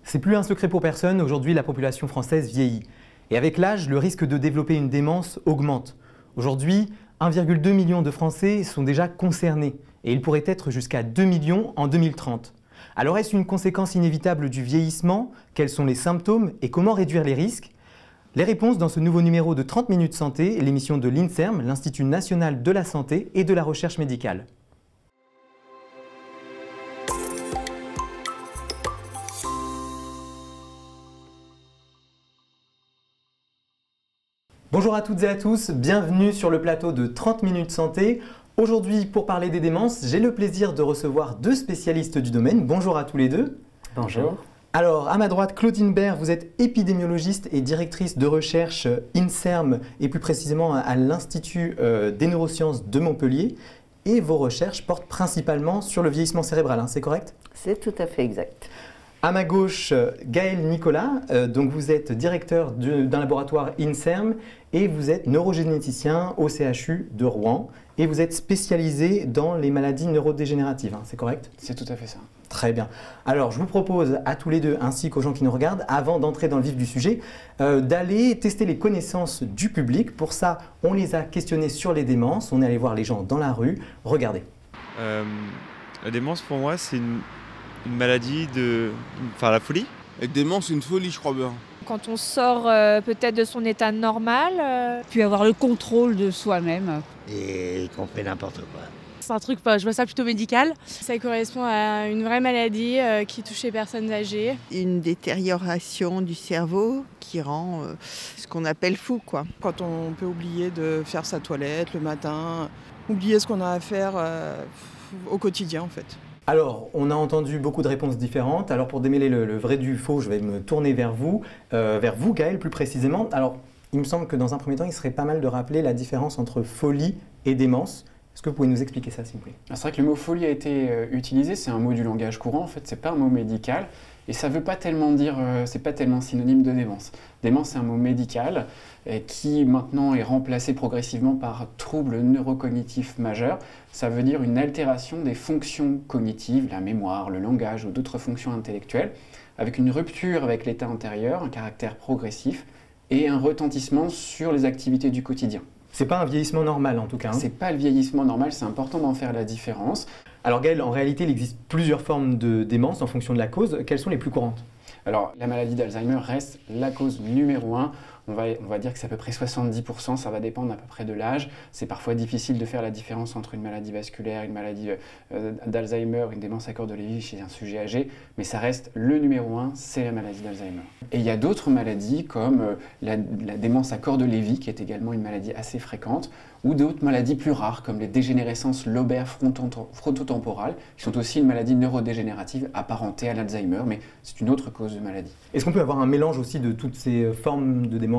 C'est plus un secret pour personne, aujourd'hui la population française vieillit. Et avec l'âge, le risque de développer une démence augmente. Aujourd'hui, 1,2 million de Français sont déjà concernés et il pourrait être jusqu'à 2 millions en 2030. Alors est-ce une conséquence inévitable du vieillissement? Quels sont les symptômes et comment réduire les risques? Les réponses dans ce nouveau numéro de 30 minutes santé, l'émission de l'INSERM, l'Institut national de la santé et de la recherche médicale. Bonjour à toutes et à tous, bienvenue sur le plateau de 30 minutes santé. Aujourd'hui, pour parler des démences, j'ai le plaisir de recevoir deux spécialistes du domaine. Bonjour à tous les deux. Bonjour. Alors, à ma droite, Claudine Bert, vous êtes épidémiologiste et directrice de recherche INSERM et plus précisément à l'Institut des neurosciences de Montpellier. Et vos recherches portent principalement sur le vieillissement cérébral, hein, c'est correct? C'est tout à fait exact. À ma gauche, Gaël Nicolas, donc vous êtes directeur d'un laboratoire INSERM et vous êtes neurogénéticien au CHU de Rouen et vous êtes spécialisé dans les maladies neurodégénératives, hein, c'est correct? C'est tout à fait ça. Très bien. Alors, je vous propose à tous les deux, ainsi qu'aux gens qui nous regardent, avant d'entrer dans le vif du sujet, d'aller tester les connaissances du public. Pour ça, on les a questionnés sur les démences, on est allé voir les gens dans la rue. Regardez. La démence, pour moi, c'est une maladie de... Enfin, la folie. Avec démence, c'est une folie, je crois bien. Quand on sort peut-être de son état normal. Puis avoir le contrôle de soi-même. Et qu'on fait n'importe quoi. C'est un truc, je vois ça plutôt médical. Ça correspond à une vraie maladie qui touche les personnes âgées. Une détérioration du cerveau qui rend ce qu'on appelle fou, quoi. Quand on peut oublier de faire sa toilette le matin, oublier ce qu'on a à faire au quotidien en fait. Alors, on a entendu beaucoup de réponses différentes. Alors, pour démêler le vrai du faux, je vais me tourner vers vous Gaël, plus précisément. Alors, il me semble que dans un premier temps, il serait pas mal de rappeler la différence entre folie et démence. Est-ce que vous pouvez nous expliquer ça, s'il vous plaît? C'est vrai que le mot folie a été utilisé, c'est un mot du langage courant, en fait, c'est pas un mot médical. Et ça veut pas tellement dire, c'est pas tellement synonyme de démence. Démence, c'est un mot médical qui maintenant est remplacé progressivement par trouble neurocognitif majeur. Ça veut dire une altération des fonctions cognitives, la mémoire, le langage ou d'autres fonctions intellectuelles, avec une rupture avec l'état antérieur, un caractère progressif et un retentissement sur les activités du quotidien. C'est pas un vieillissement normal en tout cas. Hein. C'est pas le vieillissement normal, c'est important d'en faire la différence. Alors Gaël, en réalité, il existe plusieurs formes de démence en fonction de la cause. Quelles sont les plus courantes? Alors, la maladie d'Alzheimer reste la cause numéro 1. On va dire que c'est à peu près 70%, ça va dépendre à peu près de l'âge. C'est parfois difficile de faire la différence entre une maladie vasculaire, une maladie d'Alzheimer, une démence à corps de Lévy chez un sujet âgé, mais ça reste le numéro 1, c'est la maladie d'Alzheimer. Et il y a d'autres maladies comme la démence à corps de Lévy, qui est également une maladie assez fréquente, ou d'autres maladies plus rares comme les dégénérescences lobaires frontotemporales, qui sont aussi une maladie neurodégénérative apparentée à l'Alzheimer, mais c'est une autre cause de maladie. Est-ce qu'on peut avoir un mélange aussi de toutes ces formes de démence?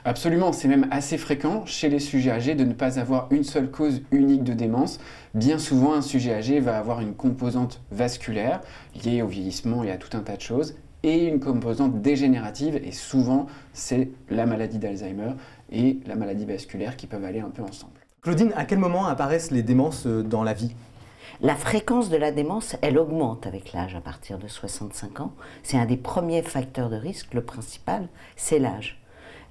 Absolument, c'est même assez fréquent chez les sujets âgés de ne pas avoir une seule cause unique de démence. Bien souvent, un sujet âgé va avoir une composante vasculaire liée au vieillissement et à tout un tas de choses, et une composante dégénérative, et souvent c'est la maladie d'Alzheimer et la maladie vasculaire qui peuvent aller un peu ensemble. Claudine, à quel moment apparaissent les démences dans la vie? La fréquence de la démence, elle augmente avec l'âge à partir de 65 ans. C'est un des premiers facteurs de risque, le principal, c'est l'âge.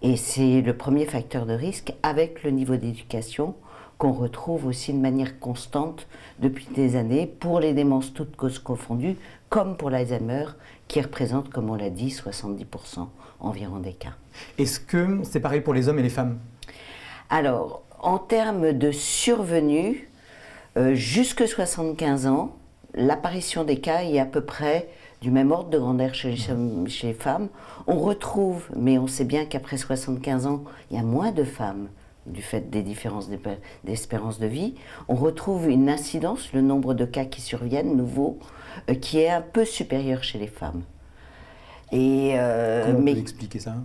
Et c'est le premier facteur de risque avec le niveau d'éducation qu'on retrouve aussi de manière constante depuis des années pour les démences toutes causes confondues, comme pour l'Alzheimer, qui représente, comme on l'a dit, 70% environ des cas. Est-ce que c'est pareil pour les hommes et les femmes? Alors, en termes de survenue, jusque 75 ans, l'apparition des cas est à peu près du même ordre de grandeur chez les femmes. On retrouve, mais on sait bien qu'après 75 ans, il y a moins de femmes du fait des différences d'espérance de vie. On retrouve une incidence, le nombre de cas qui surviennent nouveaux, qui est un peu supérieur chez les femmes. Et, comment on peut expliquer ça?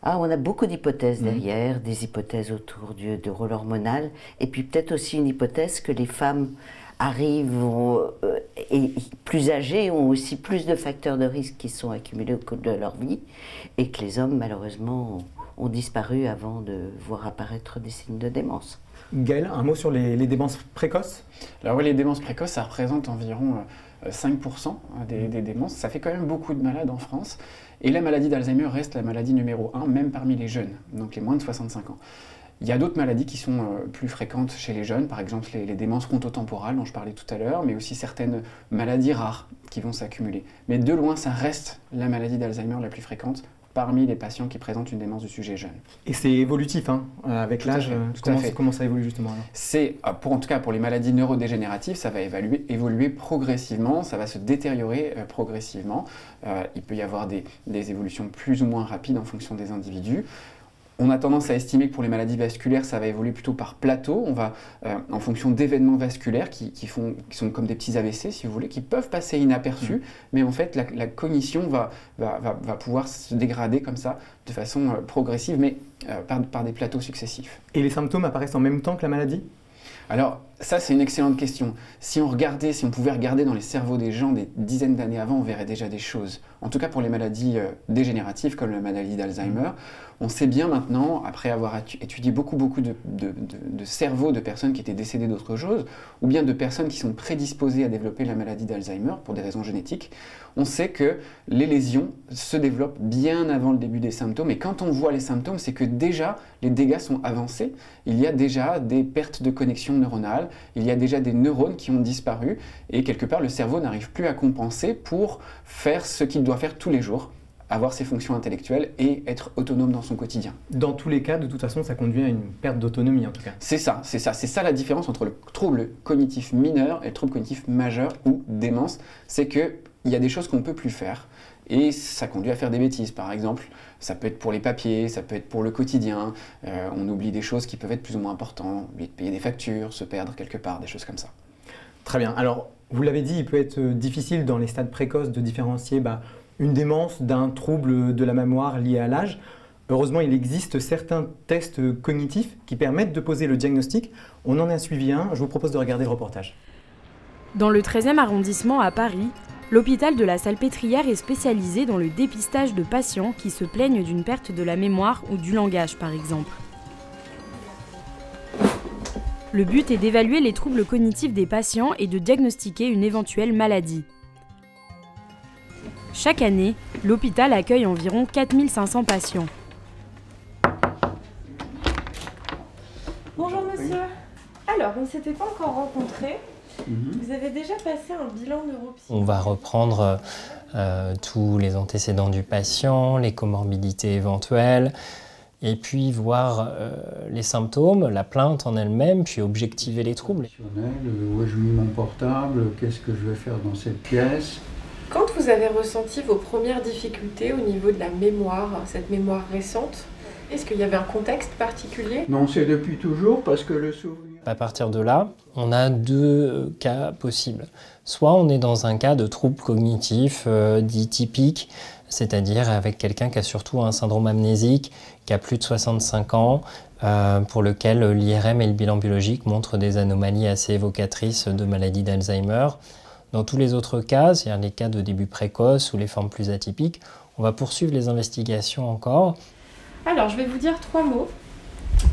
On a beaucoup d'hypothèses derrière, des hypothèses autour de rôle hormonal, et puis peut-être aussi une hypothèse que les femmes arrivent et plus âgées ont aussi plus de facteurs de risque qui sont accumulés au cours de leur vie, et que les hommes malheureusement ont disparu avant de voir apparaître des signes de démence. Gaël, un mot sur les démences précoces? Alors oui, les démences précoces, ça représente environ 5% des démences. Ça fait quand même beaucoup de malades en France. Et la maladie d'Alzheimer reste la maladie numéro 1, même parmi les jeunes, donc les moins de 65 ans. Il y a d'autres maladies qui sont plus fréquentes chez les jeunes, par exemple les démences frontotemporales dont je parlais tout à l'heure, mais aussi certaines maladies rares qui vont s'accumuler. Mais de loin, ça reste la maladie d'Alzheimer la plus fréquente parmi les patients qui présentent une démence du sujet jeune. Et c'est évolutif, hein, avec l'âge. Comment ça évolue justement alors? C'est, en tout cas pour les maladies neurodégénératives, ça va évoluer progressivement, ça va se détériorer progressivement. Il peut y avoir des évolutions plus ou moins rapides en fonction des individus. On a tendance à estimer que pour les maladies vasculaires, ça va évoluer plutôt par plateau. On va, en fonction d'événements vasculaires qui sont comme des petits AVC, si vous voulez, qui peuvent passer inaperçus, mais en fait, la cognition va pouvoir se dégrader comme ça, de façon progressive, mais par des plateaux successifs. Et les symptômes apparaissent en même temps que la maladie? Alors, ça, c'est une excellente question. Si on pouvait regarder dans les cerveaux des gens des dizaines d'années avant, on verrait déjà des choses. En tout cas, pour les maladies dégénératives, comme la maladie d'Alzheimer, on sait bien maintenant, après avoir étudié beaucoup de cerveaux de personnes qui étaient décédées d'autre chose, ou bien de personnes qui sont prédisposées à développer la maladie d'Alzheimer pour des raisons génétiques, on sait que les lésions se développent bien avant le début des symptômes. Et quand on voit les symptômes, c'est que déjà, les dégâts sont avancés. Il y a déjà des pertes de connexion neuronale, il y a déjà des neurones qui ont disparu, et quelque part, le cerveau n'arrive plus à compenser pour faire ce qu'il doit faire tous les jours, avoir ses fonctions intellectuelles et être autonome dans son quotidien. Dans tous les cas, de toute façon, ça conduit à une perte d'autonomie en tout cas. C'est ça la différence entre le trouble cognitif mineur et le trouble cognitif majeur ou démence, c'est qu'il y a des choses qu'on ne peut plus faire et ça conduit à faire des bêtises. Par exemple, ça peut être pour les papiers, ça peut être pour le quotidien, on oublie des choses qui peuvent être plus ou moins importantes, oublier de payer des factures, se perdre quelque part, des choses comme ça. Très bien. Alors, vous l'avez dit, il peut être difficile dans les stades précoces de différencier une démence d'un trouble de la mémoire lié à l'âge. Heureusement, il existe certains tests cognitifs qui permettent de poser le diagnostic. On en a suivi un, je vous propose de regarder le reportage. Dans le 13e arrondissement à Paris, l'hôpital de la Salpêtrière est spécialisé dans le dépistage de patients qui se plaignent d'une perte de la mémoire ou du langage, par exemple. Le but est d'évaluer les troubles cognitifs des patients et de diagnostiquer une éventuelle maladie. Chaque année, l'hôpital accueille environ 4500 patients. Bonjour monsieur. Alors, on ne s'était pas encore rencontrés. Vous avez déjà passé un bilan neuropsy. On va reprendre tous les antécédents du patient, les comorbidités éventuelles, et puis voir les symptômes, la plainte en elle-même, puis objectiver les troubles. Où ai-je mis mon portable? Qu'est-ce que je vais faire dans cette pièce? Quand vous avez ressenti vos premières difficultés au niveau de la mémoire, cette mémoire récente, est-ce qu'il y avait un contexte particulier? Non, c'est depuis toujours parce que le souvenir... À partir de là, on a deux cas possibles. Soit on est dans un cas de trouble cognitif dit typique, c'est-à-dire avec quelqu'un qui a surtout un syndrome amnésique, qui a plus de 65 ans, pour lequel l'IRM et le bilan biologique montrent des anomalies assez évocatrices de maladie d'Alzheimer. Dans tous les autres cas, c'est-à-dire les cas de début précoce ou les formes plus atypiques, on va poursuivre les investigations encore. Alors, je vais vous dire 3 mots.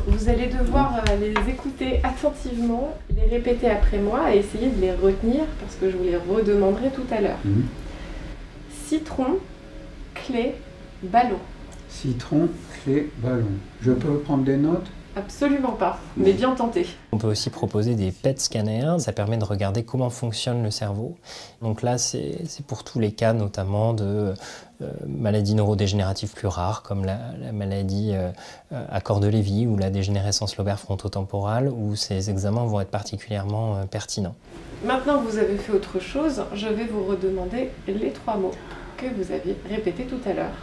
Vous allez devoir les écouter attentivement, les répéter après moi et essayer de les retenir parce que je vous les redemanderai tout à l'heure. Citron, clé, ballon. Citron, clé, ballon. Je peux prendre des notes? Absolument pas, mais bien tenté. On peut aussi proposer des PET scanners, ça permet de regarder comment fonctionne le cerveau. Donc là, c'est pour tous les cas, notamment de maladies neurodégénératives plus rares, comme la maladie à corps de Lévy ou la dégénérescence lobaire frontotemporale, où ces examens vont être particulièrement pertinents. Maintenant que vous avez fait autre chose, je vais vous redemander les 3 mots que vous avez répétés tout à l'heure.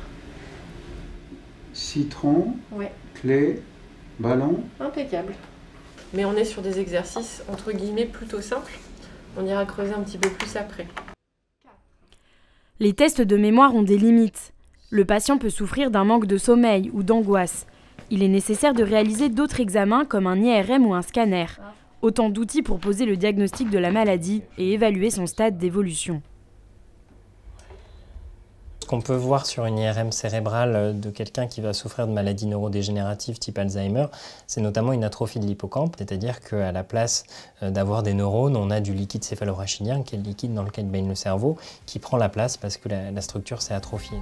Citron, ouais. Clé, ballon. Impeccable. Mais on est sur des exercices entre guillemets plutôt simples. On ira creuser un petit peu plus après. Les tests de mémoire ont des limites. Le patient peut souffrir d'un manque de sommeil ou d'angoisse. Il est nécessaire de réaliser d'autres examens comme un IRM ou un scanner. Autant d'outils pour poser le diagnostic de la maladie et évaluer son stade d'évolution. Ce qu'on peut voir sur une IRM cérébrale de quelqu'un qui va souffrir de maladies neurodégénératives type Alzheimer, c'est notamment une atrophie de l'hippocampe, c'est-à-dire qu'à la place d'avoir des neurones, on a du liquide céphalorachidien, qui est le liquide dans lequel baigne le cerveau, qui prend la place parce que la structure s'est atrophiée.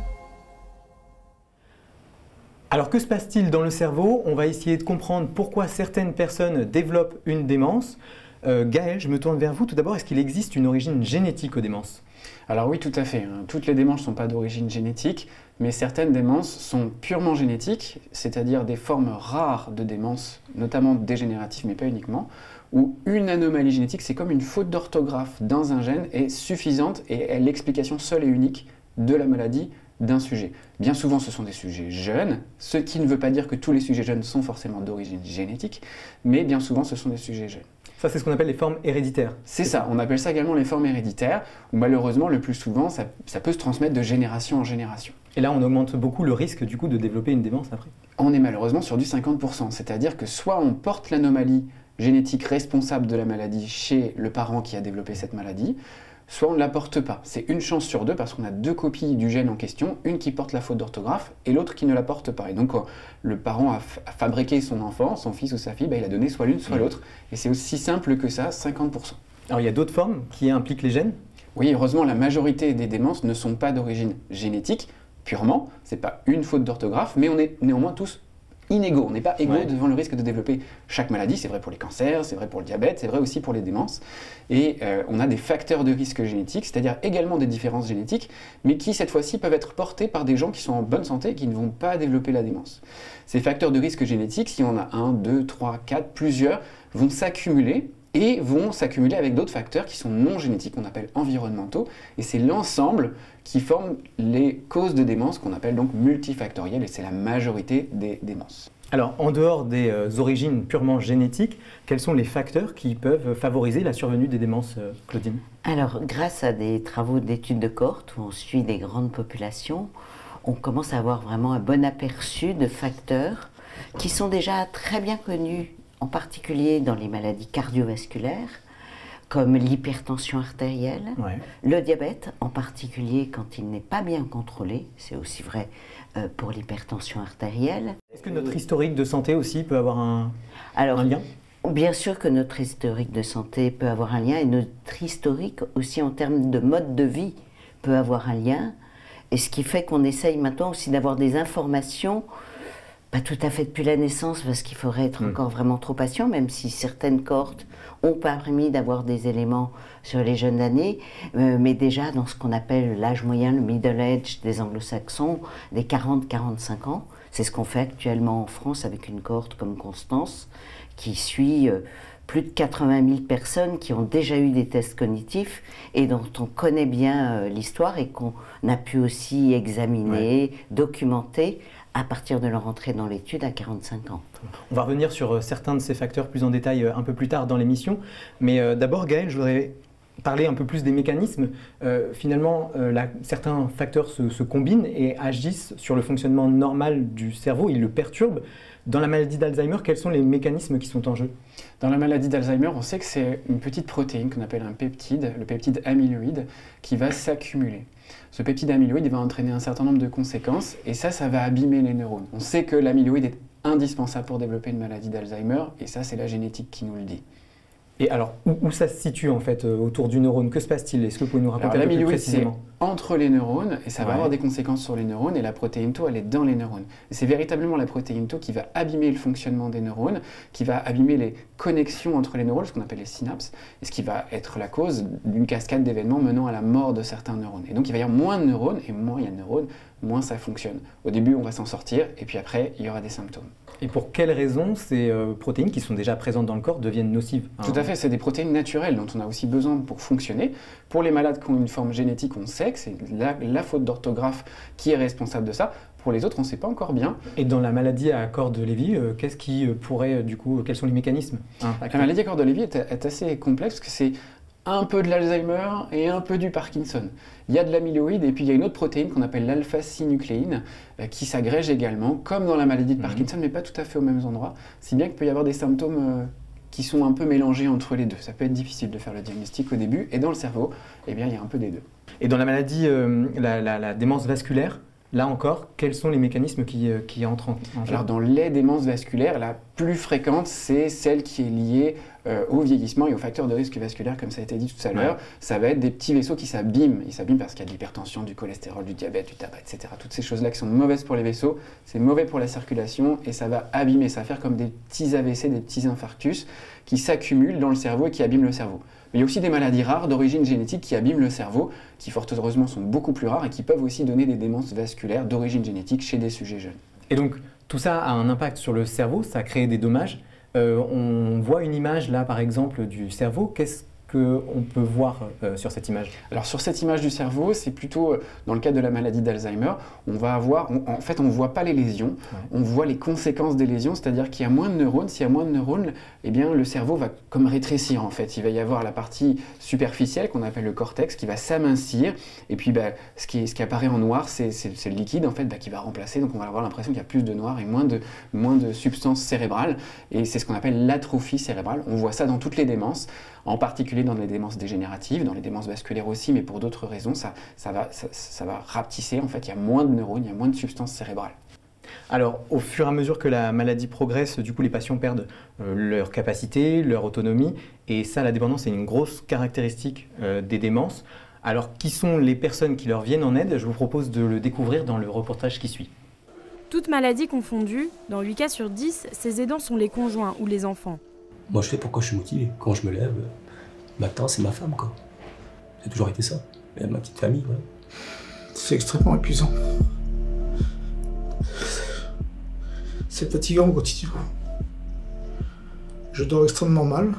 Alors que se passe-t-il dans le cerveau? On va essayer de comprendre pourquoi certaines personnes développent une démence. Gaël, je me tourne vers vous. Tout d'abord, est-ce qu'il existe une origine génétique aux démences? Alors oui, tout à fait. Toutes les démences ne sont pas d'origine génétique, mais certaines démences sont purement génétiques, c'est-à-dire des formes rares de démence, notamment dégénératives, mais pas uniquement, où une anomalie génétique, c'est comme une faute d'orthographe dans un gène, est suffisante et est l'explication seule et unique de la maladie d'un sujet. Bien souvent, ce sont des sujets jeunes, ce qui ne veut pas dire que tous les sujets jeunes sont forcément d'origine génétique, mais bien souvent, ce sont des sujets jeunes. Ça, c'est ce qu'on appelle les formes héréditaires. C'est ça, on appelle ça également les formes héréditaires, où malheureusement, le plus souvent, ça peut se transmettre de génération en génération. Et là, on augmente beaucoup le risque du coup de développer une démence après. On est malheureusement sur du 50%, c'est-à-dire que soit on porte l'anomalie génétique responsable de la maladie chez le parent qui a développé cette maladie, soit on ne la porte pas. C'est une chance sur deux parce qu'on a deux copies du gène en question, une qui porte la faute d'orthographe et l'autre qui ne la porte pas. Et donc le parent a fabriqué son enfant, son fils ou sa fille, il a donné soit l'une soit l'autre. Et c'est aussi simple que ça, 50%. Alors il y a d'autres formes qui impliquent les gènes? Oui, heureusement, la majorité des démences ne sont pas d'origine génétique, purement. C'est pas une faute d'orthographe, mais on est néanmoins tous inégaux. On n'est pas égaux devant le risque de développer chaque maladie. C'est vrai pour les cancers, c'est vrai pour le diabète, c'est vrai aussi pour les démences. Et on a des facteurs de risque génétiques, c'est-à-dire également des différences génétiques, mais qui cette fois-ci peuvent être portés par des gens qui sont en bonne santé et qui ne vont pas développer la démence. Ces facteurs de risque génétiques, si on a 1, 2, 3, 4, plusieurs, vont s'accumuler et vont s'accumuler avec d'autres facteurs qui sont non génétiques, qu'on appelle environnementaux, et c'est l'ensemble qui forme les causes de démence qu'on appelle donc multifactorielles, et c'est la majorité des démences. Alors, en dehors des origines purement génétiques, quels sont les facteurs qui peuvent favoriser la survenue des démences, Claudine? Alors, grâce à des travaux d'études de cohorte, où on suit des grandes populations, on commence à avoir vraiment un bon aperçu de facteurs qui sont déjà très bien connus, en particulier dans les maladies cardiovasculaires, comme l'hypertension artérielle, le diabète, en particulier quand il n'est pas bien contrôlé, c'est aussi vrai pour l'hypertension artérielle. Est-ce que notre historique de santé aussi peut avoir un lien? Bien sûr que notre historique de santé peut avoir un lien, et notre historique aussi en termes de mode de vie peut avoir un lien, et ce qui fait qu'on essaye maintenant aussi d'avoir des informations, pas tout à fait depuis la naissance, parce qu'il faudrait être encore vraiment trop patient, même si certaines cohortes ont permis d'avoir des éléments sur les jeunes années, mais déjà dans ce qu'on appelle l'âge moyen, le middle age des anglo-saxons, des 40-45 ans. C'est ce qu'on fait actuellement en France avec une cohorte comme Constance, qui suit plus de 80 000 personnes qui ont déjà eu des tests cognitifs et dont on connaît bien l'histoire et qu'on a pu aussi examiner, documenter, à partir de leur entrée dans l'étude à 45 ans. On va revenir sur certains de ces facteurs plus en détail un peu plus tard dans l'émission. Mais d'abord, Gaël, je voudrais parler un peu plus des mécanismes. Finalement, certains facteurs se combinent et agissent sur le fonctionnement normal du cerveau, ils le perturbent. Dans la maladie d'Alzheimer, quels sont les mécanismes qui sont en jeu? Dans la maladie d'Alzheimer, on sait que c'est une petite protéine qu'on appelle un peptide, le peptide amyloïde, qui va s'accumuler. Ce peptide amyloïde va entraîner un certain nombre de conséquences et ça va abîmer les neurones. On sait que l'amyloïde est indispensable pour développer une maladie d'Alzheimer et ça, c'est la génétique qui nous le dit. Et alors, où ça se situe en fait autour du neurone? Que se passe-t-il? Est-ce que vous pouvez nous raconter un peu plus précisément? Entre les neurones, et ça va avoir des conséquences sur les neurones, et la protéine tau, elle est dans les neurones. Et c'est véritablement la protéine tau qui va abîmer le fonctionnement des neurones, qui va abîmer les connexions entre les neurones, ce qu'on appelle les synapses, et ce qui va être la cause d'une cascade d'événements menant à la mort de certains neurones. Et donc il va y avoir moins de neurones, et moins il y a de neurones, moins ça fonctionne. Au début, on va s'en sortir, et puis après, il y aura des symptômes. Et pour quelles raisons ces protéines qui sont déjà présentes dans le corps deviennent nocives? Tout à fait, c'est des protéines naturelles dont on a aussi besoin pour fonctionner. Pour les malades qui ont une forme génétique, on sait que c'est la faute d'orthographe qui est responsable de ça. Pour les autres, on ne sait pas encore bien. Et dans la maladie à corps de Lévy, qu'est-ce qui pourrait, du coup, quels sont les mécanismes? La maladie à corps de Lévy est assez complexe parce que c'est un peu de l'Alzheimer et un peu du Parkinson. Il y a de l'amyloïde et puis il y a une autre protéine qu'on appelle l'alpha-synucléine qui s'agrège également, comme dans la maladie de Parkinson, mais pas tout à fait aux mêmes endroits. Si bien qu'il peut y avoir des symptômes qui sont un peu mélangés entre les deux. Ça peut être difficile de faire le diagnostic au début, et dans le cerveau, eh bien, il y a un peu des deux. Et dans la maladie, la démence vasculaire, là encore, quels sont les mécanismes qui entrent en jeu? Alors dans les démences vasculaires, la plus fréquente, c'est celle qui est liée au vieillissement et aux facteurs de risque vasculaire, comme ça a été dit tout à l'heure. Ça va être des petits vaisseaux qui s'abîment. Ils s'abîment parce qu'il y a de l'hypertension, du cholestérol, du diabète, du tabac, etc. Toutes ces choses-là qui sont mauvaises pour les vaisseaux, c'est mauvais pour la circulation et ça va abîmer, ça va faire comme des petits AVC, des petits infarctus qui s'accumulent dans le cerveau et qui abîment le cerveau. Mais il y a aussi des maladies rares d'origine génétique qui abîment le cerveau, qui fort heureusement sont beaucoup plus rares et qui peuvent aussi donner des démences vasculaires d'origine génétique chez des sujets jeunes. Et donc tout ça a un impact sur le cerveau, ça crée des dommages. On voit une image là par exemple du cerveau, qu'est-ce qu'on peut voir sur cette image? Alors sur cette image du cerveau, c'est plutôt dans le cadre de la maladie d'Alzheimer, on va avoir, en fait on ne voit pas les lésions, on voit les conséquences des lésions, c'est-à-dire qu'il y a moins de neurones. S'il y a moins de neurones, eh bien le cerveau va comme rétrécir en fait. Il va y avoir la partie superficielle qu'on appelle le cortex qui va s'amincir, et puis ce qui apparaît en noir, c'est le liquide en fait qui va remplacer, donc on va avoir l'impression qu'il y a plus de noir et moins de substance cérébrale, et c'est ce qu'on appelle l'atrophie cérébrale. On voit ça dans toutes les démences, en particulier dans les démences dégénératives, dans les démences vasculaires aussi, mais pour d'autres raisons, ça va rapetisser. En fait, il y a moins de neurones, il y a moins de substances cérébrales. Alors, au fur et à mesure que la maladie progresse, du coup, les patients perdent leur capacité, leur autonomie, et ça, la dépendance est une grosse caractéristique des démences. Alors, qui sont les personnes qui leur viennent en aide? Je vous propose de le découvrir dans le reportage qui suit. Toutes maladies confondues, dans 8 cas sur 10, ces aidants sont les conjoints ou les enfants. Moi, je sais pourquoi je suis motivé. Quand je me lève, le matin, c'est ma femme, quoi. C'est toujours été ça. Et ma petite famille, ouais. C'est extrêmement épuisant. C'est fatigant au quotidien. Je dors extrêmement mal.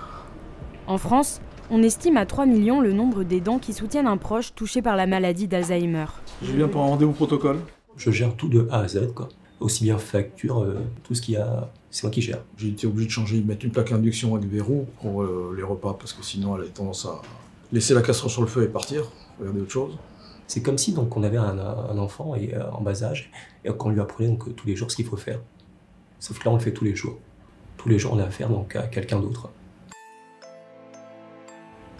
En France, on estime à 3 millions le nombre d'aidants qui soutiennent un proche touché par la maladie d'Alzheimer. Je viens pour un rendez-vous protocole. Je gère tout de A à Z, quoi. Aussi bien facture, tout ce qu'il y a, c'est moi qui gère. J'ai été obligé de changer, de mettre une plaque induction avec verrou pour les repas, parce que sinon elle a tendance à laisser la casserole sur le feu et partir, regarder autre chose. C'est comme si donc, on avait un enfant en bas âge, et qu'on lui apprenait donc, tous les jours ce qu'il faut faire. Sauf que là, on le fait tous les jours. Tous les jours, on a affaire donc, à quelqu'un d'autre.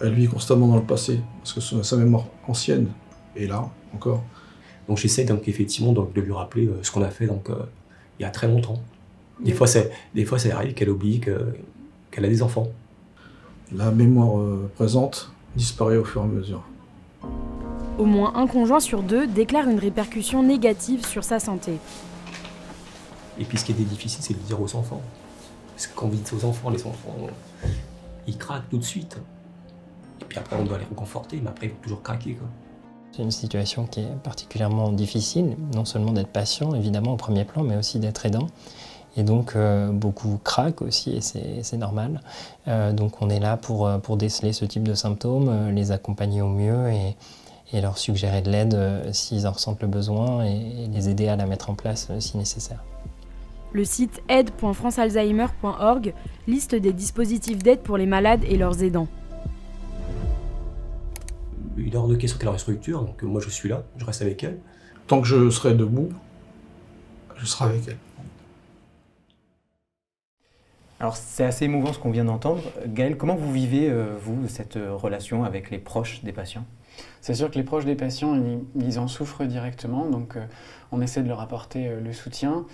Elle vit constamment dans le passé, parce que sa mémoire ancienne est là, encore. Donc j'essaie donc effectivement donc, de lui rappeler ce qu'on a fait donc, il y a très longtemps. Des fois, ça arrive qu'elle oublie qu'elle a des enfants. La mémoire présente disparaît au fur et à mesure. Au moins un conjoint sur 2 déclare une répercussion négative sur sa santé. Et puis ce qui était difficile, c'est de le dire aux enfants. Parce que quand vous dites aux enfants, les enfants, ils craquent tout de suite. Et puis après, on doit les réconforter, mais après, ils vont toujours craquer, quoi. C'est une situation qui est particulièrement difficile, non seulement d'être patient, évidemment, au premier plan, mais aussi d'être aidant. Et donc, beaucoup craquent aussi, et c'est normal. Donc, on est là pour déceler ce type de symptômes, les accompagner au mieux et leur suggérer de l'aide s'ils en ressentent le besoin et les aider à la mettre en place si nécessaire. Le site aide.francealzheimer.org liste des dispositifs d'aide pour les malades et leurs aidants. Il est hors de question qu'elle restructure, donc moi je suis là, je reste avec elle. Tant que je serai debout, je serai avec elle. Alors c'est assez émouvant ce qu'on vient d'entendre. Gaël, comment vous vivez, vous, cette relation avec les proches des patients? C'est sûr que les proches des patients, ils en souffrent directement, donc on essaie de leur apporter le soutien.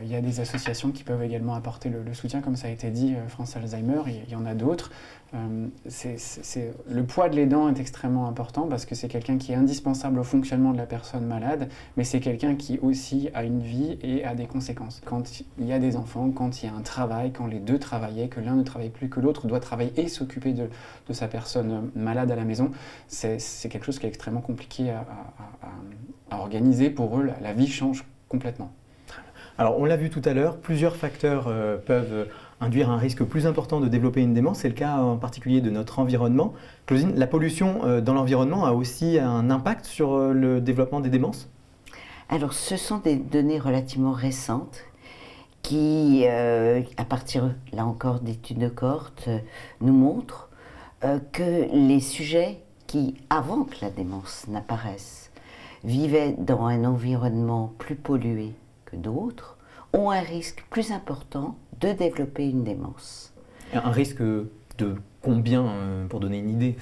Il y a des associations qui peuvent également apporter le soutien, comme ça a été dit, France Alzheimer, il y en a d'autres. Le poids de l'aidant est extrêmement important parce que c'est quelqu'un qui est indispensable au fonctionnement de la personne malade, mais c'est quelqu'un qui aussi a une vie et a des conséquences. Quand il y a des enfants, quand il y a un travail, quand les deux travaillaient, que l'un ne travaille plus, que l'autre doit travailler et s'occuper de sa personne malade à la maison, c'est quelque chose qui est extrêmement compliqué à organiser pour eux. La vie change complètement. Alors, on l'a vu tout à l'heure, plusieurs facteurs peuvent induire un risque plus important de développer une démence. C'est le cas en particulier de notre environnement. Claudine, la pollution dans l'environnement a aussi un impact sur le développement des démences? Alors, ce sont des données relativement récentes qui, à partir, là encore, d'études de cohorte, nous montrent que les sujets qui, avant que la démence n'apparaisse, vivaient dans un environnement plus pollué que d'autres, ont un risque plus important de développer une démence. Un risque de combien, pour donner une idée?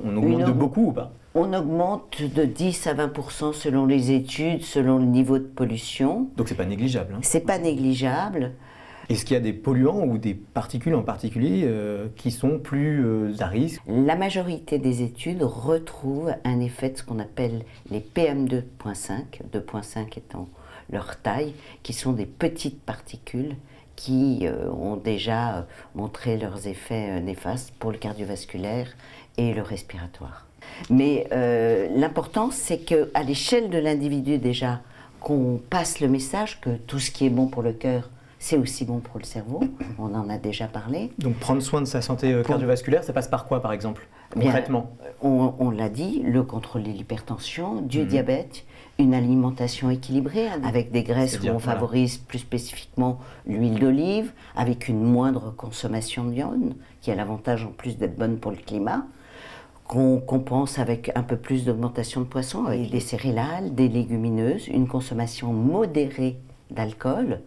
On augmente de beaucoup ou pas? On augmente de 10 à 20% selon les études, selon le niveau de pollution. Donc c'est pas négligeable. C'est pas négligeable. Est-ce qu'il y a des polluants ou des particules en particulier qui sont plus à risque? La majorité des études retrouvent un effet de ce qu'on appelle les PM2.5, 2.5 étant leur taille, qui sont des petites particules qui ont déjà montré leurs effets néfastes pour le cardiovasculaire et le respiratoire. Mais l'important, c'est qu'à l'échelle de l'individu déjà, qu'on passe le message que tout ce qui est bon pour le cœur, c'est aussi bon pour le cerveau, on en a déjà parlé. Donc prendre soin de sa santé cardiovasculaire, ça passe par quoi par exemple, concrètement? On l'a dit, le contrôle de l'hypertension, du diabète, une alimentation équilibrée avec des graisses où on favorise plus spécifiquement l'huile d'olive, avec une moindre consommation de viande, qui a l'avantage en plus d'être bonne pour le climat, qu'on compense avec un peu plus d'augmentation de poissons, avec des céréales, des légumineuses, une consommation modérée d'alcool.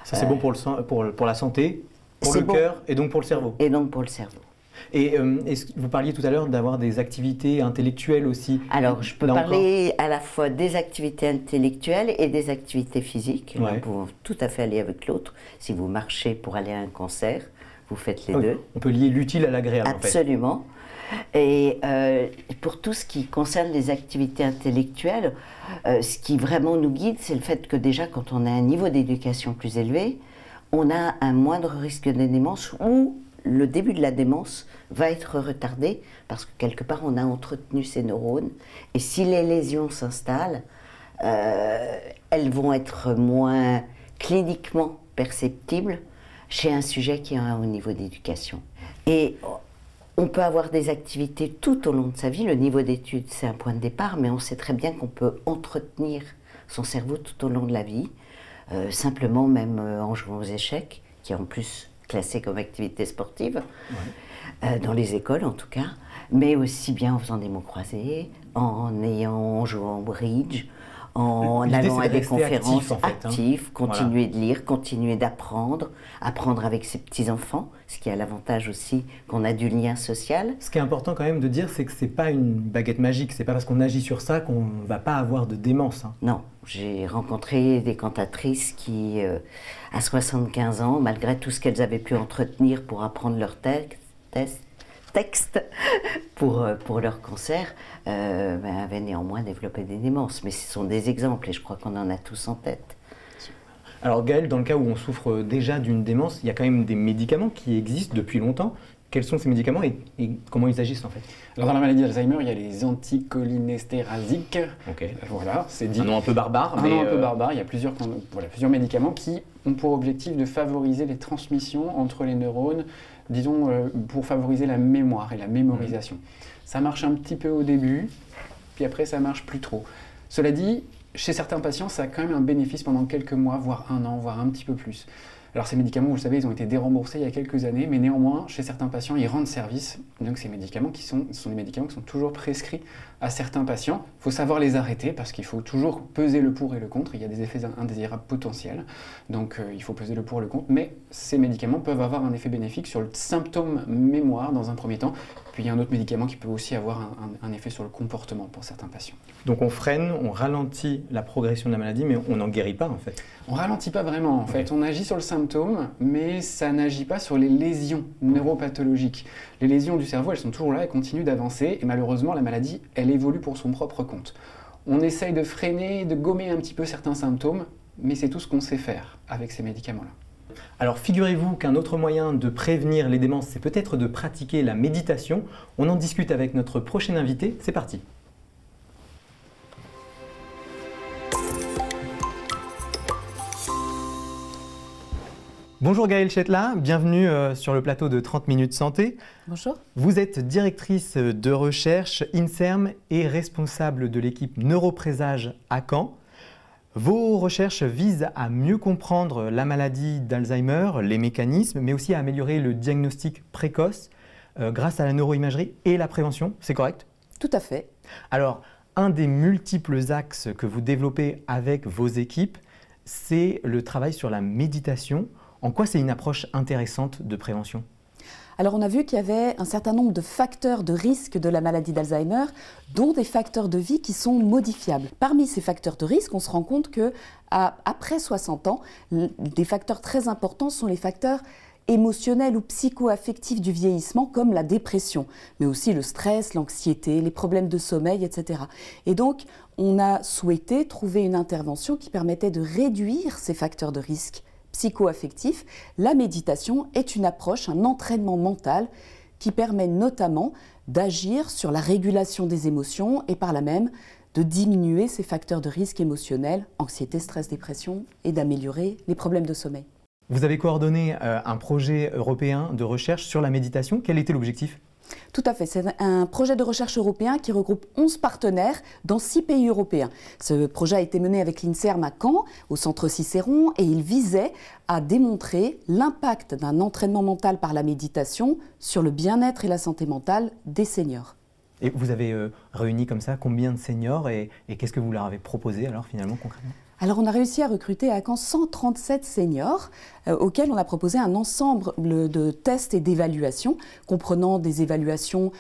Ça c'est bon pour la santé, pour le cœur et donc pour le cerveau. Et donc pour le cerveau. Et vous parliez tout à l'heure d'avoir des activités intellectuelles aussi. Alors je peux parler à la fois des activités intellectuelles et des activités physiques. L'un pouvant tout à fait aller avec l'autre. Si vous marchez pour aller à un concert, vous faites les deux. On peut lier l'utile à l'agréable en fait. Absolument. Et pour tout ce qui concerne les activités intellectuelles, ce qui vraiment nous guide, c'est le fait que déjà, quand on a un niveau d'éducation plus élevé, on a un moindre risque de démence ou le début de la démence va être retardé parce que quelque part, on a entretenu ces neurones. Et si les lésions s'installent, elles vont être moins cliniquement perceptibles chez un sujet qui a un haut niveau d'éducation. Et on peut avoir des activités tout au long de sa vie. Le niveau d'études, c'est un point de départ, mais on sait très bien qu'on peut entretenir son cerveau tout au long de la vie, simplement même en jouant aux échecs, qui est en plus classé comme activité sportive, dans les écoles en tout cas, mais aussi bien en faisant des mots croisés, en jouant au bridge, en allant à des conférences actives, continuer de lire, continuer d'apprendre, apprendre avec ses petits-enfants, ce qui a l'avantage aussi qu'on a du lien social. Ce qui est important quand même de dire, c'est que ce n'est pas une baguette magique, c'est pas parce qu'on agit sur ça qu'on ne va pas avoir de démence. Non, j'ai rencontré des cantatrices qui, à 75 ans, malgré tout ce qu'elles avaient pu entretenir pour apprendre leur texte pour leur concert, avaient néanmoins développé des démences. Mais ce sont des exemples et je crois qu'on en a tous en tête. Alors Gaëlle, dans le cas où on souffre déjà d'une démence, il y a quand même des médicaments qui existent depuis longtemps. Quels sont ces médicaments et comment ils agissent en fait? Alors dans la maladie d'Alzheimer, il y a les anticholinésterasiques. Voilà, c'est dit. Un nom un peu barbare. Un nom un peu barbare. Il y a plusieurs médicaments qui ont pour objectif de favoriser les transmissions entre les neurones, disons pour favoriser la mémoire et la mémorisation. Ça marche un petit peu au début, puis après ça marche plus trop. Cela dit, chez certains patients, ça a quand même un bénéfice pendant quelques mois, voire un an, voire un petit peu plus. Alors ces médicaments, vous le savez, ils ont été déremboursés il y a quelques années, mais néanmoins, chez certains patients, ils rendent service. Donc ces médicaments ce sont des médicaments qui sont toujours prescrits à certains patients. Il faut savoir les arrêter parce qu'il faut toujours peser le pour et le contre. Il y a des effets indésirables potentiels, donc il faut peser le pour et le contre. Mais ces médicaments peuvent avoir un effet bénéfique sur le symptôme mémoire dans un premier temps. Puis il y a un autre médicament qui peut aussi avoir un effet sur le comportement pour certains patients. Donc on freine, on ralentit la progression de la maladie, mais on n'en guérit pas en fait. On ralentit pas vraiment en fait. On agit sur le symptôme, mais ça n'agit pas sur les lésions neuropathologiques. Les lésions du cerveau, elles sont toujours là, elles continuent d'avancer, et malheureusement la maladie, elle évolue pour son propre compte. On essaye de freiner, de gommer un petit peu certains symptômes, mais c'est tout ce qu'on sait faire avec ces médicaments-là. Alors figurez-vous qu'un autre moyen de prévenir les démences, c'est peut-être de pratiquer la méditation. On en discute avec notre prochain invité, c'est parti. Bonjour Gaëlle Chetla, bienvenue sur le plateau de 30 minutes santé. Bonjour. Vous êtes directrice de recherche INSERM et responsable de l'équipe Neuroprésage à Caen. Vos recherches visent à mieux comprendre la maladie d'Alzheimer, les mécanismes, mais aussi à améliorer le diagnostic précoce grâce à la neuroimagerie et la prévention, c'est correct? Tout à fait. Alors, un des multiples axes que vous développez avec vos équipes, c'est le travail sur la méditation. En quoi c'est une approche intéressante de prévention? Alors on a vu qu'il y avait un certain nombre de facteurs de risque de la maladie d'Alzheimer, dont des facteurs de vie qui sont modifiables. Parmi ces facteurs de risque, on se rend compte qu'après 60 ans, des facteurs très importants sont les facteurs émotionnels ou psycho-affectifs du vieillissement, comme la dépression, mais aussi le stress, l'anxiété, les problèmes de sommeil, etc. Et donc, on a souhaité trouver une intervention qui permettait de réduire ces facteurs de risque psycho-affectifs. La méditation est une approche, un entraînement mental qui permet notamment d'agir sur la régulation des émotions et par là même de diminuer ces facteurs de risque émotionnels, anxiété, stress, dépression, et d'améliorer les problèmes de sommeil. Vous avez coordonné un projet européen de recherche sur la méditation. Quel était l'objectif ? Tout à fait, c'est un projet de recherche européen qui regroupe 11 partenaires dans 6 pays européens. Ce projet a été mené avec l'INSERM à Caen, au centre Cicéron, et il visait à démontrer l'impact d'un entraînement mental par la méditation sur le bien-être et la santé mentale des seniors. Et vous avez réuni comme ça combien de seniors et qu'est-ce que vous leur avez proposé alors finalement concrètement ? Alors on a réussi à recruter à Caen 137 seniors auxquels on a proposé un ensemble de tests et d'évaluations comprenant des évaluations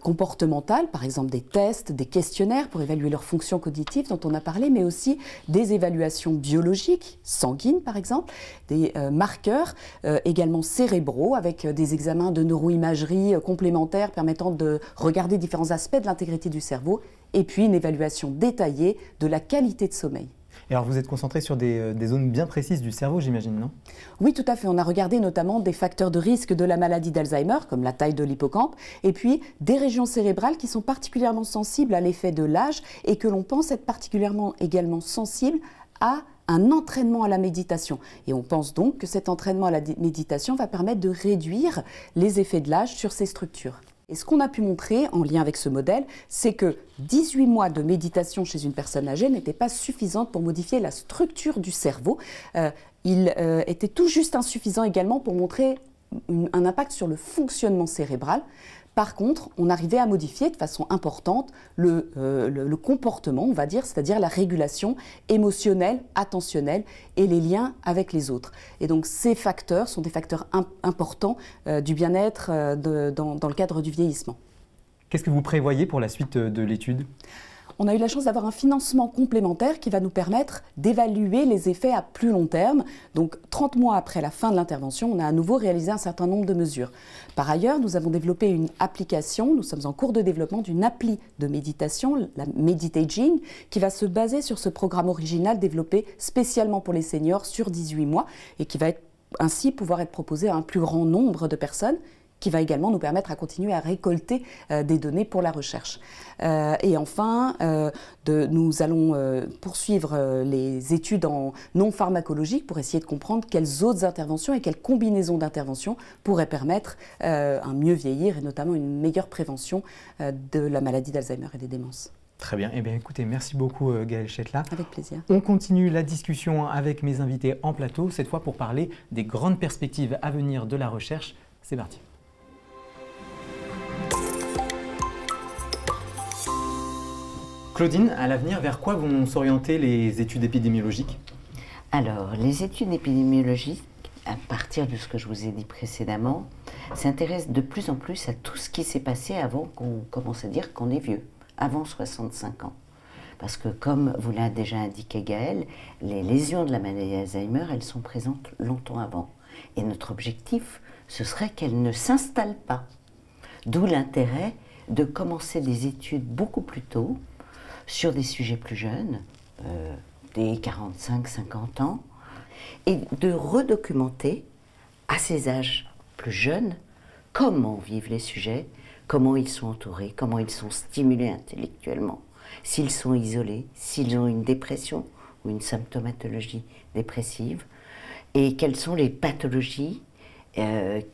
comportementales, par exemple des tests, des questionnaires pour évaluer leurs fonctions cognitives dont on a parlé, mais aussi des évaluations biologiques, sanguines par exemple, des marqueurs également cérébraux avec des examens de neuroimagerie complémentaires permettant de regarder différents aspects de l'intégrité du cerveau et puis une évaluation détaillée de la qualité de sommeil. Et alors vous êtes concentré sur des zones bien précises du cerveau, j'imagine, non ? Oui, tout à fait. On a regardé notamment des facteurs de risque de la maladie d'Alzheimer, comme la taille de l'hippocampe, et puis des régions cérébrales qui sont particulièrement sensibles à l'effet de l'âge et que l'on pense être particulièrement également sensibles à un entraînement à la méditation. Et on pense donc que cet entraînement à la méditation va permettre de réduire les effets de l'âge sur ces structures. Et ce qu'on a pu montrer en lien avec ce modèle, c'est que 18 mois de méditation chez une personne âgée n'était pas suffisante pour modifier la structure du cerveau. Il était tout juste insuffisant également pour montrer un impact sur le fonctionnement cérébral. Par contre, on arrivait à modifier de façon importante le comportement, on va dire, c'est-à-dire la régulation émotionnelle, attentionnelle et les liens avec les autres. Et donc ces facteurs sont des facteurs importants du bien-être dans le cadre du vieillissement. Qu'est-ce que vous prévoyez pour la suite de l'étude ? On a eu la chance d'avoir un financement complémentaire qui va nous permettre d'évaluer les effets à plus long terme. Donc 30 mois après la fin de l'intervention, on a à nouveau réalisé un certain nombre de mesures. Par ailleurs, nous avons développé une application, nous sommes en cours de développement d'une appli de méditation, la Meditaging, qui va se baser sur ce programme original développé spécialement pour les seniors sur 18 mois et qui va ainsi pouvoir être proposé à un plus grand nombre de personnes, qui va également nous permettre à continuer à récolter des données pour la recherche. Et enfin, nous allons poursuivre les études en non pharmacologique pour essayer de comprendre quelles autres interventions et quelles combinaisons d'interventions pourraient permettre un mieux vieillir et notamment une meilleure prévention de la maladie d'Alzheimer et des démences. Très bien. Eh bien, écoutez, merci beaucoup Gaëlle Chetla. Avec plaisir. On continue la discussion avec mes invités en plateau, cette fois pour parler des grandes perspectives à venir de la recherche. C'est parti. Claudine, à l'avenir, vers quoi vont s'orienter les études épidémiologiques ? Alors, les études épidémiologiques, à partir de ce que je vous ai dit précédemment, s'intéressent de plus en plus à tout ce qui s'est passé avant qu'on commence à dire qu'on est vieux, avant 65 ans. Parce que, comme vous l'a déjà indiqué Gaëlle, les lésions de la maladie d'Alzheimer, elles sont présentes longtemps avant. Et notre objectif, ce serait qu'elles ne s'installent pas. D'où l'intérêt de commencer des études beaucoup plus tôt, sur des sujets plus jeunes, des 45-50 ans, et de redocumenter à ces âges plus jeunes comment vivent les sujets, comment ils sont entourés, comment ils sont stimulés intellectuellement, s'ils sont isolés, s'ils ont une dépression ou une symptomatologie dépressive, et quelles sont les pathologies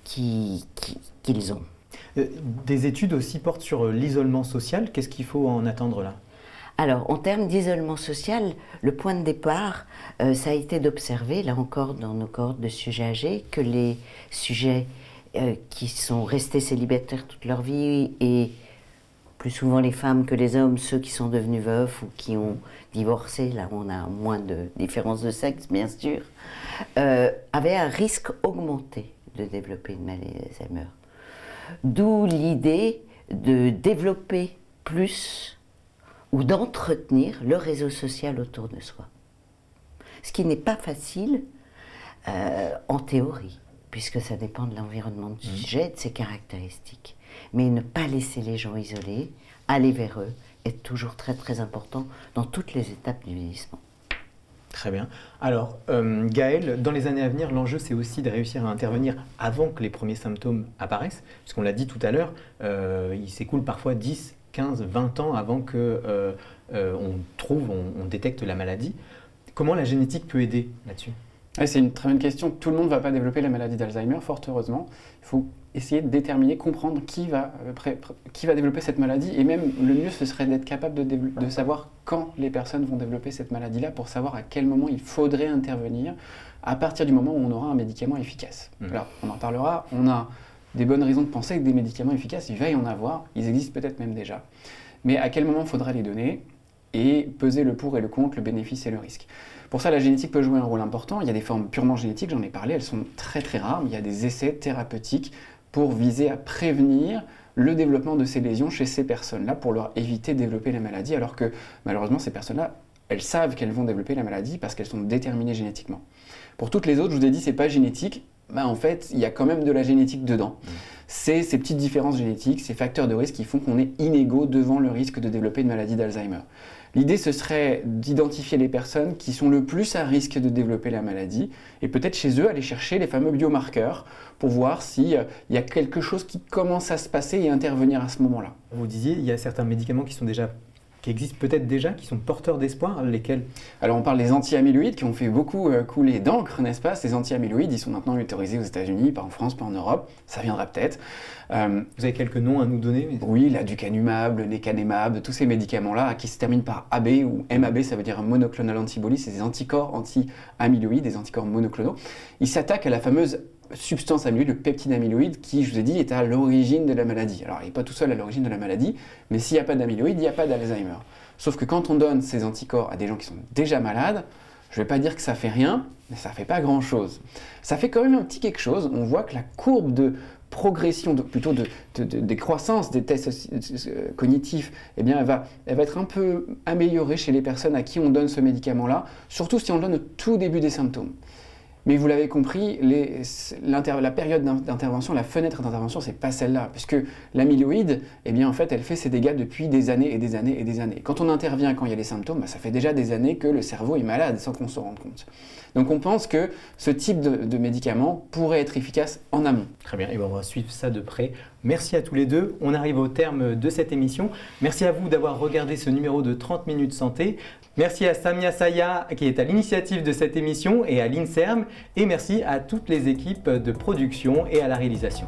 qu'ils ont. Des études aussi portent sur l'isolement social. Qu'est-ce qu'il faut en attendre là ? Alors, en termes d'isolement social, le point de départ, ça a été d'observer, là encore dans nos cohortes de sujets âgés, que les sujets qui sont restés célibataires toute leur vie, et plus souvent les femmes que les hommes, ceux qui sont devenus veufs ou qui ont divorcé, là on a moins de différence de sexe bien sûr, avaient un risque augmenté de développer une maladie d'Alzheimer. D'où l'idée de développer plus ou d'entretenir le réseau social autour de soi. Ce qui n'est pas facile en théorie, puisque ça dépend de l'environnement du sujet et de ses caractéristiques. Mais ne pas laisser les gens isolés, aller vers eux, est toujours très très important dans toutes les étapes du vieillissement. Très bien. Alors, Gaëlle, dans les années à venir, l'enjeu c'est aussi de réussir à intervenir avant que les premiers symptômes apparaissent, puisqu'on l'a dit tout à l'heure, il s'écoule parfois 10, 15, 20 ans avant que on détecte la maladie. Comment la génétique peut aider là-dessus? C'est une très bonne question. Tout le monde ne va pas développer la maladie d'Alzheimer, fort heureusement. Il faut essayer de déterminer, comprendre qui va développer cette maladie. Et même le mieux, ce serait d'être capable de savoir quand les personnes vont développer cette maladie-là pour savoir à quel moment il faudrait intervenir à partir du moment où on aura un médicament efficace. Alors, on en parlera. On a des bonnes raisons de penser que des médicaments efficaces, il va y en avoir. Ils existent peut-être même déjà. Mais à quel moment faudra les donner et peser le pour et le contre, le bénéfice et le risque. Pour ça, la génétique peut jouer un rôle important. Il y a des formes purement génétiques, j'en ai parlé, elles sont très très rares, mais il y a des essais thérapeutiques pour viser à prévenir le développement de ces lésions chez ces personnes-là, pour leur éviter de développer la maladie, alors que malheureusement, ces personnes-là, elles savent qu'elles vont développer la maladie parce qu'elles sont déterminées génétiquement. Pour toutes les autres, je vous ai dit, c'est pas génétique, en fait, il y a quand même de la génétique dedans. C'est ces petites différences génétiques, ces facteurs de risque qui font qu'on est inégaux devant le risque de développer une maladie d'Alzheimer. L'idée, ce serait d'identifier les personnes qui sont le plus à risque de développer la maladie et peut-être chez eux aller chercher les fameux biomarqueurs pour voir s'il y a quelque chose qui commence à se passer et intervenir à ce moment-là. Vous disiez, il y a certains médicaments qui existent peut-être déjà, qui sont porteurs d'espoir, lesquels? Alors on parle des anti-amyloïdes qui ont fait beaucoup couler d'encre, n'est-ce pas? Ces anti-amyloïdes, ils sont maintenant autorisés aux États-Unis, pas en France, pas en Europe, ça viendra peut-être. Vous avez quelques noms à nous donner? Oui, l'aducanumab, le lecanemab, tous ces médicaments-là qui se terminent par AB ou MAB, ça veut dire un monoclonal antibody, c'est des anticorps anti-amyloïdes, des anticorps monoclonaux. Ils s'attaquent à la fameuse substance amyloïde, le peptide amyloïde, qui, je vous ai dit, est à l'origine de la maladie. Alors, il n'est pas tout seul à l'origine de la maladie, mais s'il n'y a pas d'amyloïde, il n'y a pas d'Alzheimer. Sauf que quand on donne ces anticorps à des gens qui sont déjà malades, je ne vais pas dire que ça fait rien, mais ça ne fait pas grand-chose. Ça fait quand même un petit quelque chose. On voit que la courbe de progression, plutôt de décroissance des tests cognitifs, eh bien, elle va être un peu améliorée chez les personnes à qui on donne ce médicament-là, surtout si on le donne au tout début des symptômes. Mais vous l'avez compris, la période d'intervention, la fenêtre d'intervention, c'est pas celle-là, puisque l'amyloïde, eh bien, en fait, elle fait ses dégâts depuis des années et des années et des années. Quand on intervient quand il y a des symptômes, ça fait déjà des années que le cerveau est malade sans qu'on s'en rende compte. Donc on pense que ce type de médicament pourrait être efficace en amont. Très bien, et on va suivre ça de près. Merci à tous les deux. On arrive au terme de cette émission. Merci à vous d'avoir regardé ce numéro de 30 minutes santé. Merci à Samia Saya qui est à l'initiative de cette émission et à l'INSERM. Et merci à toutes les équipes de production et à la réalisation.